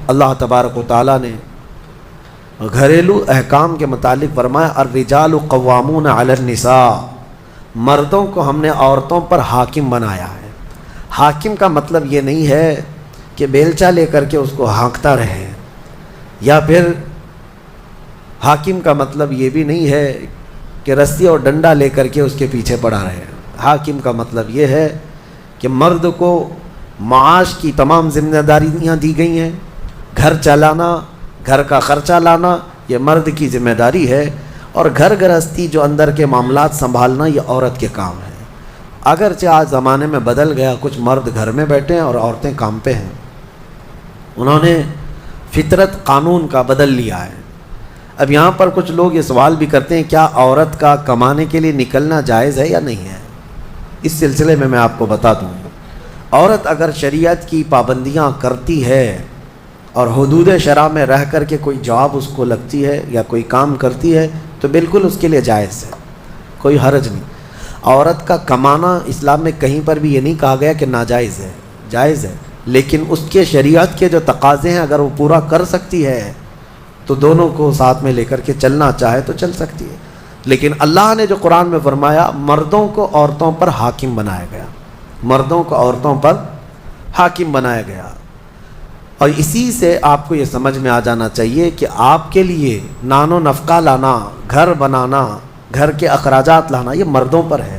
اللہ تبارک و تعالیٰ نے گھریلو احکام کے متعلق فرمایا الرجال قوامون علی النساء، مردوں کو ہم نے عورتوں پر حاکم بنایا ہے۔ حاکم کا مطلب یہ نہیں ہے کہ بیلچا لے کر کے اس کو ہانکتا رہے، یا پھر حاکم کا مطلب یہ بھی نہیں ہے کہ رسی اور ڈنڈا لے کر کے اس کے پیچھے پڑا رہے۔ حاکم کا مطلب یہ ہے کہ مرد کو معاش کی تمام ذمہ داریاں دی گئی ہیں، گھر چلانا، گھر کا خرچہ لانا یہ مرد کی ذمہ داری ہے، اور گھر گرہستی جو اندر کے معاملات سنبھالنا یہ عورت کے کام ہے۔ اگرچہ آج زمانے میں بدل گیا، کچھ مرد گھر میں بیٹھے ہیں اور عورتیں کام پہ ہیں، انہوں نے فطرت قانون کا بدل لیا ہے۔ اب یہاں پر کچھ لوگ یہ سوال بھی کرتے ہیں کیا عورت کا کمانے کے لیے نکلنا جائز ہے یا نہیں ہے؟ اس سلسلے میں آپ کو بتا دوں، عورت اگر شریعت کی پابندیاں کرتی ہے اور حدود شرع میں رہ کر کے کوئی جاب اس کو لگتی ہے یا کوئی کام کرتی ہے تو بالکل اس کے لیے جائز ہے، کوئی حرج نہیں۔ عورت کا کمانا اسلام میں کہیں پر بھی یہ نہیں کہا گیا کہ ناجائز ہے، جائز ہے، لیکن اس کے شریعت کے جو تقاضے ہیں اگر وہ پورا کر سکتی ہے تو دونوں کو ساتھ میں لے کر کے چلنا چاہے تو چل سکتی ہے۔ لیکن اللہ نے جو قرآن میں فرمایا مردوں کو عورتوں پر حاکم بنایا گیا، مردوں کو عورتوں پر حاکم بنایا گیا، اور اسی سے آپ کو یہ سمجھ میں آ جانا چاہیے کہ آپ کے لیے نان و نفقہ لانا، گھر بنانا، گھر کے اخراجات لانا یہ مردوں پر ہے۔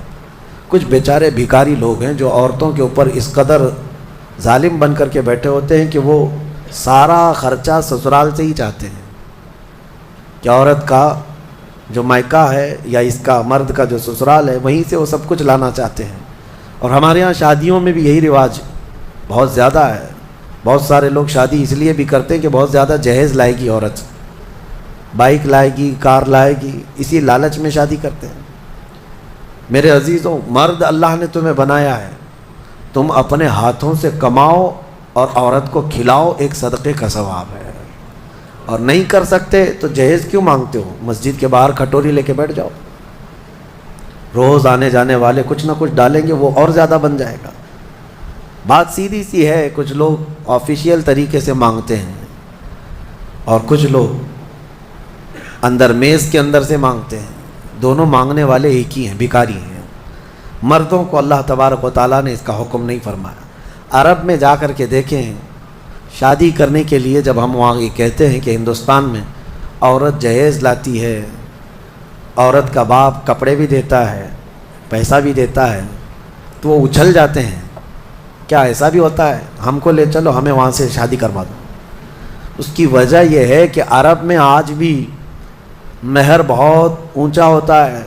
کچھ بیچارے بھکاری لوگ ہیں جو عورتوں کے اوپر اس قدر ظالم بن کر کے بیٹھے ہوتے ہیں کہ وہ سارا خرچہ سسرال سے ہی چاہتے ہیں کہ عورت کا جو مائکہ ہے یا اس کا مرد کا جو سسرال ہے وہیں سے وہ سب کچھ لانا چاہتے ہیں۔ اور ہمارے ہاں شادیوں میں بھی یہی رواج بہت زیادہ ہے۔ بہت سارے لوگ شادی اس لیے بھی کرتے ہیں کہ بہت زیادہ جہیز لائے گی عورت، بائک لائے گی، کار لائے گی، اسی لالچ میں شادی کرتے ہیں۔ میرے عزیزوں، مرد اللہ نے تمہیں بنایا ہے، تم اپنے ہاتھوں سے کماؤ اور عورت کو کھلاؤ، ایک صدقے کا ثواب ہے۔ اور نہیں کر سکتے تو جہیز کیوں مانگتے ہو؟ مسجد کے باہر کھٹوری لے کے بیٹھ جاؤ، روز آنے جانے والے کچھ نہ کچھ ڈالیں گے، وہ اور زیادہ بن جائے گا۔ بات سیدھی سی ہے، کچھ لوگ آفیشیل طریقے سے مانگتے ہیں اور کچھ لوگ اندر میز کے اندر سے مانگتے ہیں، دونوں مانگنے والے ایک ہی ہیں، بھکاری ہیں۔ مردوں کو اللہ تبارک و تعالیٰ نے اس کا حکم نہیں فرمایا۔ عرب میں جا کر کے دیکھیں، شادی کرنے کے لیے جب ہم وہاں یہ کہتے ہیں کہ ہندوستان میں عورت جہیز لاتی ہے، عورت کا باپ کپڑے بھی دیتا ہے، پیسہ بھی دیتا ہے، تو وہ اچھل جاتے ہیں، کیا ایسا بھی ہوتا ہے؟ ہم کو لے چلو، ہمیں وہاں سے شادی کروا دو۔ اس کی وجہ یہ ہے کہ عرب میں آج بھی مہر بہت اونچا ہوتا ہے۔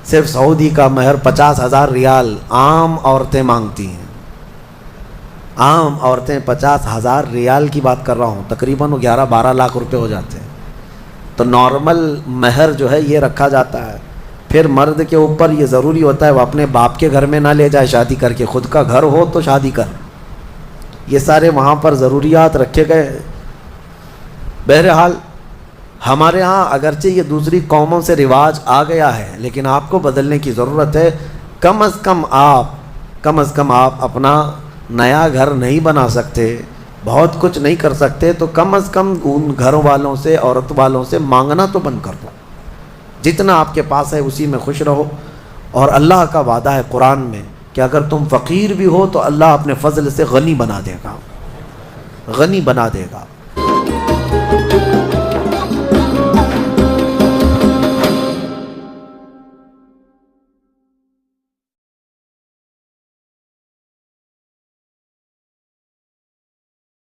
صرف سعودی کا مہر 50,000 ریال عام عورتیں مانگتی ہیں، عام عورتیں 50,000 ریال کی بات کر رہا ہوں، تقریباً 11-12 لاکھ روپے ہو جاتے ہیں۔ تو نارمل مہر جو ہے یہ رکھا جاتا ہے۔ پھر مرد کے اوپر یہ ضروری ہوتا ہے وہ اپنے باپ کے گھر میں نہ لے جائے شادی کر کے، خود کا گھر ہو تو شادی کر، یہ سارے وہاں پر ضروریات رکھے گئے۔ بہرحال ہمارے ہاں اگرچہ یہ دوسری قوموں سے رواج آ گیا ہے، لیکن آپ کو بدلنے کی ضرورت ہے۔ کم از کم آپ اپنا نیا گھر نہیں بنا سکتے، بہت کچھ نہیں کر سکتے، تو کم از کم ان گھر والوں سے، عورت والوں سے مانگنا تو بند کر دو۔ جتنا آپ کے پاس ہے اسی میں خوش رہو، اور اللہ کا وعدہ ہے قرآن میں کہ اگر تم فقیر بھی ہو تو اللہ اپنے فضل سے غنی بنا دے گا، غنی بنا دے گا۔